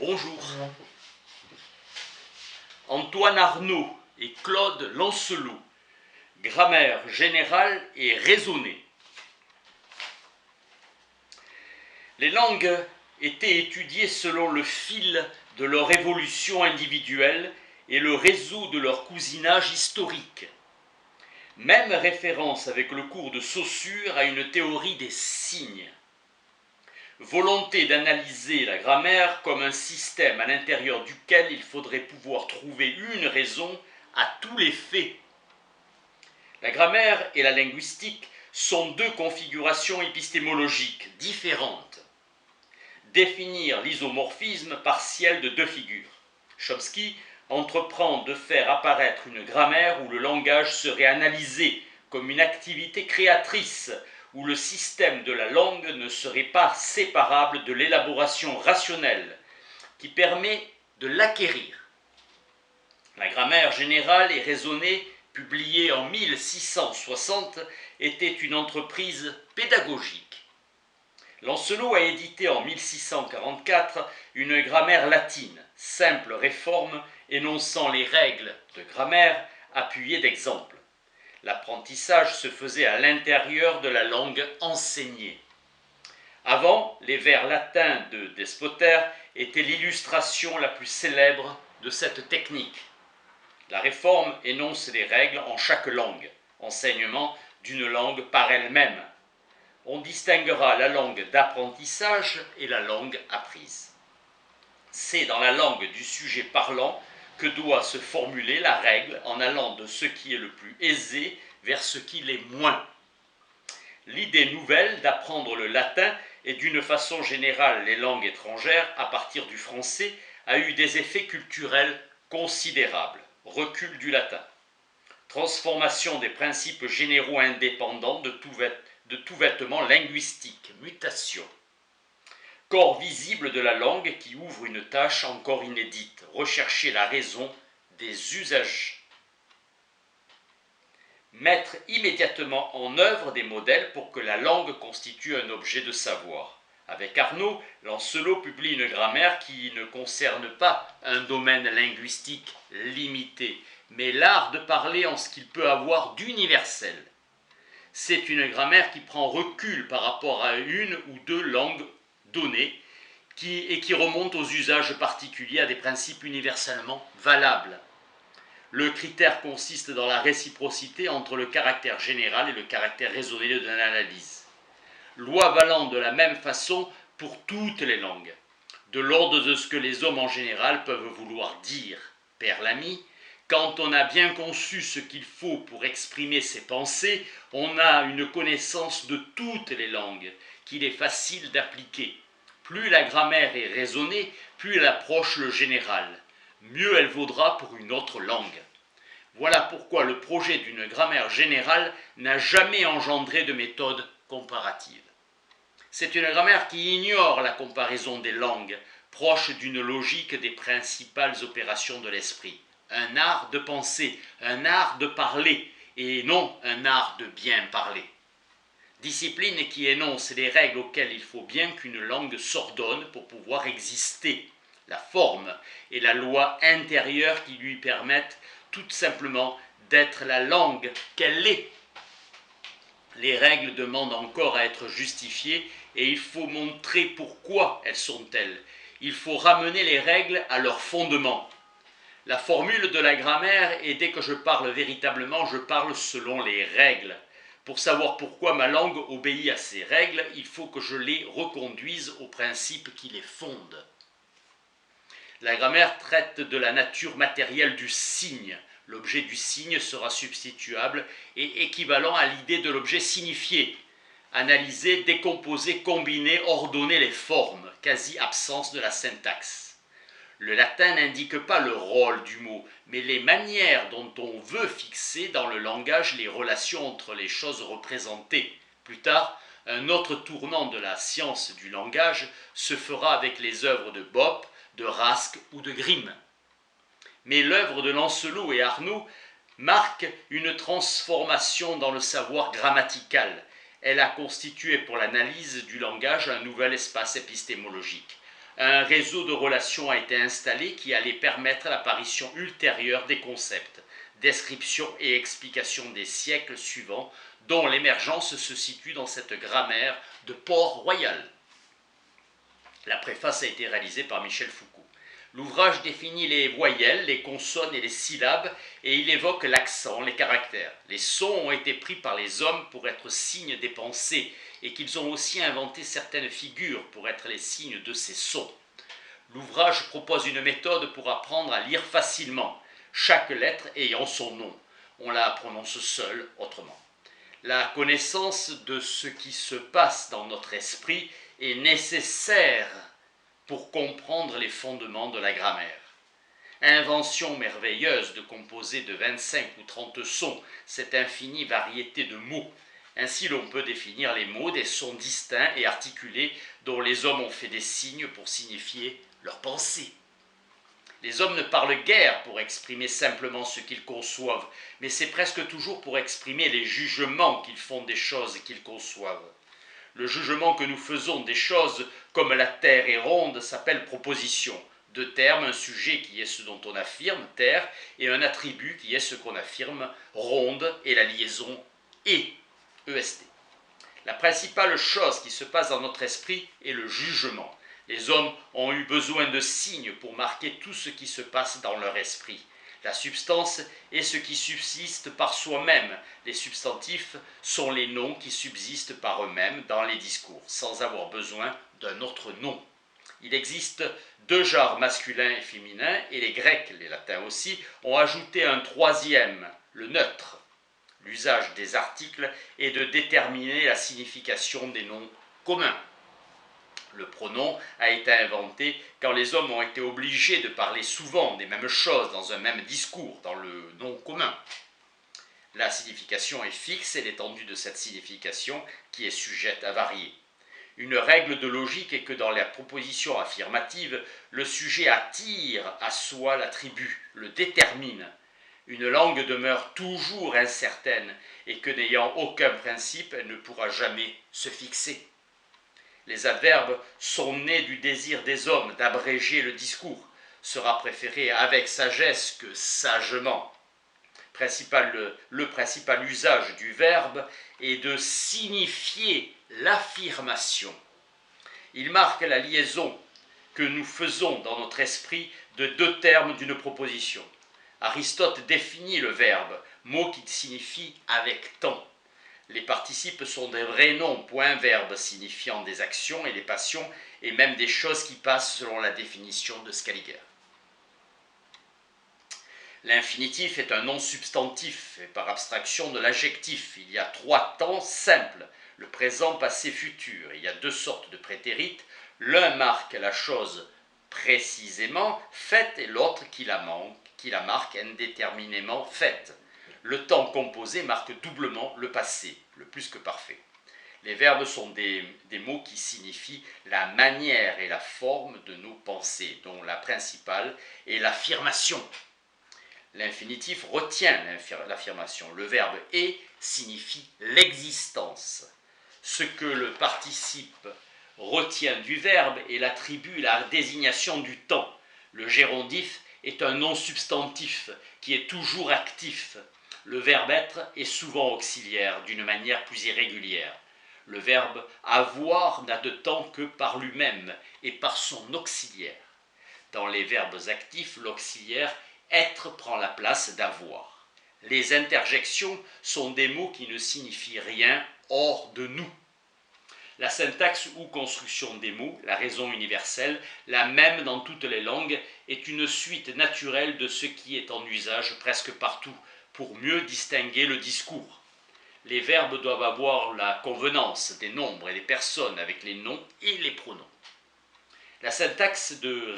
Bonjour. Antoine Arnaud et Claude Lancelot. Grammaire générale et raisonnée. Les langues étaient étudiées selon le fil de leur évolution individuelle et le réseau de leur cousinage historique. Même référence avec le cours de Saussure à une théorie des signes. Volonté d'analyser la grammaire comme un système à l'intérieur duquel il faudrait pouvoir trouver une raison à tous les faits. La grammaire et la linguistique sont deux configurations épistémologiques différentes. Définir l'isomorphisme partiel de deux figures. Chomsky entreprend de faire apparaître une grammaire où le langage serait analysé comme une activité créatrice, où le système de la langue ne serait pas séparable de l'élaboration rationnelle qui permet de l'acquérir. La grammaire générale et raisonnée, publiée en 1660, était une entreprise pédagogique. Lancelot a édité en 1644 une grammaire latine, simple réforme énonçant les règles de grammaire appuyées d'exemples. L'apprentissage se faisait à l'intérieur de la langue enseignée. Avant, les vers latins de Despoter étaient l'illustration la plus célèbre de cette technique. La réforme énonce les règles en chaque langue, enseignement d'une langue par elle-même. On distinguera la langue d'apprentissage et la langue apprise. C'est dans la langue du sujet parlant que doit se formuler la règle en allant de ce qui est le plus aisé vers ce qui l'est moins. L'idée nouvelle d'apprendre le latin et d'une façon générale les langues étrangères à partir du français a eu des effets culturels considérables. Recul du latin, transformation des principes généraux indépendants de tout vêtement linguistique, mutation. Corps visible de la langue qui ouvre une tâche encore inédite, rechercher la raison des usages. Mettre immédiatement en œuvre des modèles pour que la langue constitue un objet de savoir. Avec Arnaud, Lancelot publie une grammaire qui ne concerne pas un domaine linguistique limité, mais l'art de parler en ce qu'il peut avoir d'universel. C'est une grammaire qui prend recul par rapport à une ou deux langues données et qui remonte aux usages particuliers, à des principes universellement valables. Le critère consiste dans la réciprocité entre le caractère général et le caractère raisonné de l'analyse. Loi valant de la même façon pour toutes les langues, de l'ordre de ce que les hommes en général peuvent vouloir dire. Père Lamy, quand on a bien conçu ce qu'il faut pour exprimer ses pensées, on a une connaissance de toutes les langues qu'il est facile d'appliquer. Plus la grammaire est raisonnée, plus elle approche le général. Mieux elle vaudra pour une autre langue. Voilà pourquoi le projet d'une grammaire générale n'a jamais engendré de méthode comparative. C'est une grammaire qui ignore la comparaison des langues, proche d'une logique des principales opérations de l'esprit. Un art de penser, un art de parler, et non un art de bien parler. Discipline qui énonce les règles auxquelles il faut bien qu'une langue s'ordonne pour pouvoir exister. La forme et la loi intérieure qui lui permettent tout simplement d'être la langue qu'elle est. Les règles demandent encore à être justifiées et il faut montrer pourquoi elles sont telles. Il faut ramener les règles à leur fondement. La formule de la grammaire est dès que je parle véritablement, je parle selon les règles. Pour savoir pourquoi ma langue obéit à ces règles, il faut que je les reconduise aux principes qui les fondent. La grammaire traite de la nature matérielle du signe. L'objet du signe sera substituable et équivalent à l'idée de l'objet signifié. Analyser, décomposer, combiner, ordonner les formes, quasi-absence de la syntaxe. Le latin n'indique pas le rôle du mot, mais les manières dont on veut fixer dans le langage les relations entre les choses représentées. Plus tard, un autre tournant de la science du langage se fera avec les œuvres de Bopp, de Rask ou de Grimm. Mais l'œuvre de Lancelot et Arnaud marque une transformation dans le savoir grammatical. Elle a constitué pour l'analyse du langage un nouvel espace épistémologique. un réseau de relations a été installé qui allait permettre l'apparition ultérieure des concepts, description et explication des siècles suivants, dont l'émergence se situe dans cette grammaire de Port-Royal. La préface a été réalisée par Michel Foucault. L'ouvrage définit les voyelles, les consonnes et les syllabes et il évoque l'accent, les caractères. Les sons ont été pris par les hommes pour être signes des pensées et qu'ils ont aussi inventé certaines figures pour être les signes de ces sons. L'ouvrage propose une méthode pour apprendre à lire facilement, chaque lettre ayant son nom. On la prononce seule, autrement. La connaissance de ce qui se passe dans notre esprit est nécessaire pour comprendre les fondements de la grammaire. Invention merveilleuse de composer de 25 ou 30 sons cette infinie variété de mots. Ainsi l'on peut définir les mots des sons distincts et articulés dont les hommes ont fait des signes pour signifier leurs pensées. Les hommes ne parlent guère pour exprimer simplement ce qu'ils conçoivent, mais c'est presque toujours pour exprimer les jugements qu'ils font des choses qu'ils conçoivent. Le jugement que nous faisons des choses comme la terre est ronde s'appelle proposition. Deux termes, un sujet qui est ce dont on affirme, terre, et un attribut qui est ce qu'on affirme, ronde, et la liaison est, EST. La principale chose qui se passe dans notre esprit est le jugement. Les hommes ont eu besoin de signes pour marquer tout ce qui se passe dans leur esprit. La substance est ce qui subsiste par soi-même. Les substantifs sont les noms qui subsistent par eux-mêmes dans les discours, sans avoir besoin d'un autre nom. Il existe deux genres masculins et féminins, et les Grecs, les Latins aussi, ont ajouté un troisième, le neutre. L'usage des articles est de déterminer la signification des noms communs. Le pronom a été inventé quand les hommes ont été obligés de parler souvent des mêmes choses dans un même discours, dans le nom commun. La signification est fixe et l'étendue de cette signification qui est sujette à varier. Une règle de logique est que dans la proposition affirmative, le sujet attire à soi l'attribut, le détermine. Une langue demeure toujours incertaine et que n'ayant aucun principe, elle ne pourra jamais se fixer. Les adverbes sont nés du désir des hommes d'abréger le discours, sera préféré avec sagesse que sagement. Le principal usage du verbe est de signifier l'affirmation. Il marque la liaison que nous faisons dans notre esprit de deux termes d'une proposition. Aristote définit le verbe, mot qui signifie avec temps. Les participes sont des vrais noms, point verbe, signifiant des actions et des passions, et même des choses qui passent selon la définition de Scaliger. L'infinitif est un nom substantif, et par abstraction de l'adjectif. Il y a trois temps simples, le présent, passé, futur. Il y a deux sortes de prétérites. L'un marque la chose précisément faite et l'autre qui la marque indéterminément faite. Le temps composé marque doublement le passé, le plus que parfait. Les verbes sont des mots qui signifient la manière et la forme de nos pensées, dont la principale est l'affirmation. L'infinitif retient l'affirmation. Le verbe « est » signifie l'existence. Ce que le participe retient du verbe est l'attribut, la désignation du temps. Le gérondif est un nom substantif qui est toujours actif. Le verbe être est souvent auxiliaire d'une manière plus irrégulière. Le verbe avoir n'a de temps que par lui-même et par son auxiliaire. Dans les verbes actifs, l'auxiliaire être prend la place d'avoir. Les interjections sont des mots qui ne signifient rien hors de nous. La syntaxe ou construction des mots, la raison universelle, la même dans toutes les langues, est une suite naturelle de ce qui est en usage presque partout, pour mieux distinguer le discours. Les verbes doivent avoir la convenance des nombres et des personnes avec les noms et les pronoms. La syntaxe de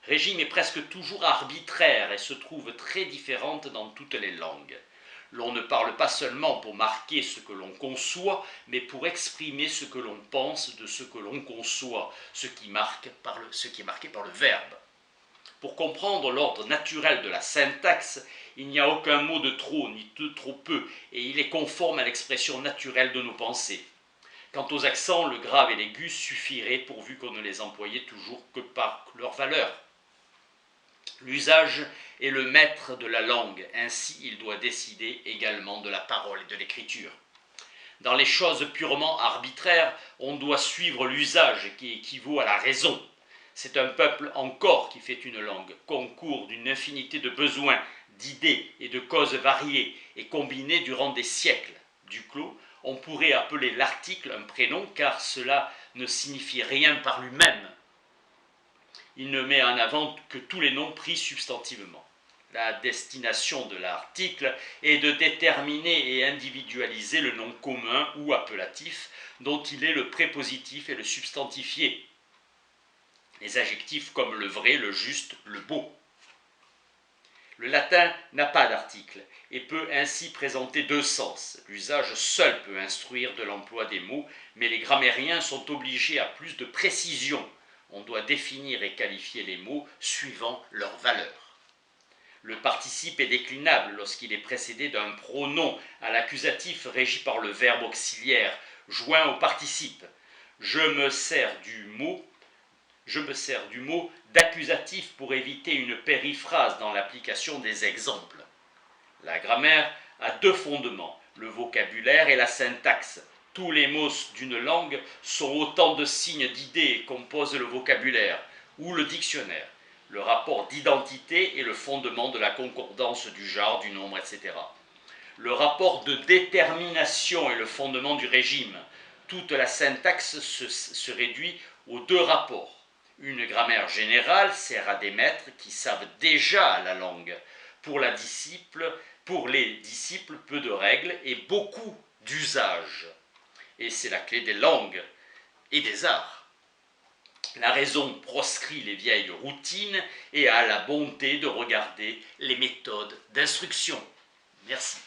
régime est presque toujours arbitraire et se trouve très différente dans toutes les langues. L'on ne parle pas seulement pour marquer ce que l'on conçoit, mais pour exprimer ce que l'on pense de ce que l'on conçoit, ce qui est marqué par le verbe. Pour comprendre l'ordre naturel de la syntaxe, il n'y a aucun mot de trop ni de trop peu, et il est conforme à l'expression naturelle de nos pensées. Quant aux accents, le grave et l'aigu suffiraient pourvu qu'on ne les employait toujours que par leur valeur. L'usage est le maître de la langue, ainsi il doit décider également de la parole et de l'écriture. Dans les choses purement arbitraires, on doit suivre l'usage qui équivaut à la raison. C'est un peuple encore qui fait une langue, concours d'une infinité de besoins, d'idées et de causes variées, et combinés durant des siècles. Duclos, on pourrait appeler l'article un prénom, car cela ne signifie rien par lui-même. Il ne met en avant que tous les noms pris substantivement. La destination de l'article est de déterminer et individualiser le nom commun ou appellatif dont il est le prépositif et le substantifié. Les adjectifs comme le vrai, le juste, le beau. Le latin n'a pas d'article et peut ainsi présenter deux sens. L'usage seul peut instruire de l'emploi des mots, mais les grammairiens sont obligés à plus de précision. On doit définir et qualifier les mots suivant leur valeur. Le participe est déclinable lorsqu'il est précédé d'un pronom à l'accusatif régi par le verbe auxiliaire, joint au participe. Je me sers du mot d'accusatif pour éviter une périphrase dans l'application des exemples. La grammaire a deux fondements, le vocabulaire et la syntaxe. Tous les mots d'une langue sont autant de signes d'idées et composent le vocabulaire ou le dictionnaire. Le rapport d'identité est le fondement de la concordance du genre, du nombre, etc. Le rapport de détermination est le fondement du régime. Toute la syntaxe se réduit aux deux rapports. Une grammaire générale sert à des maîtres qui savent déjà la langue. Pour les disciples, peu de règles et beaucoup d'usages. Et c'est la clé des langues et des arts. La raison proscrit les vieilles routines et a la bonté de regarder les méthodes d'instruction. Merci.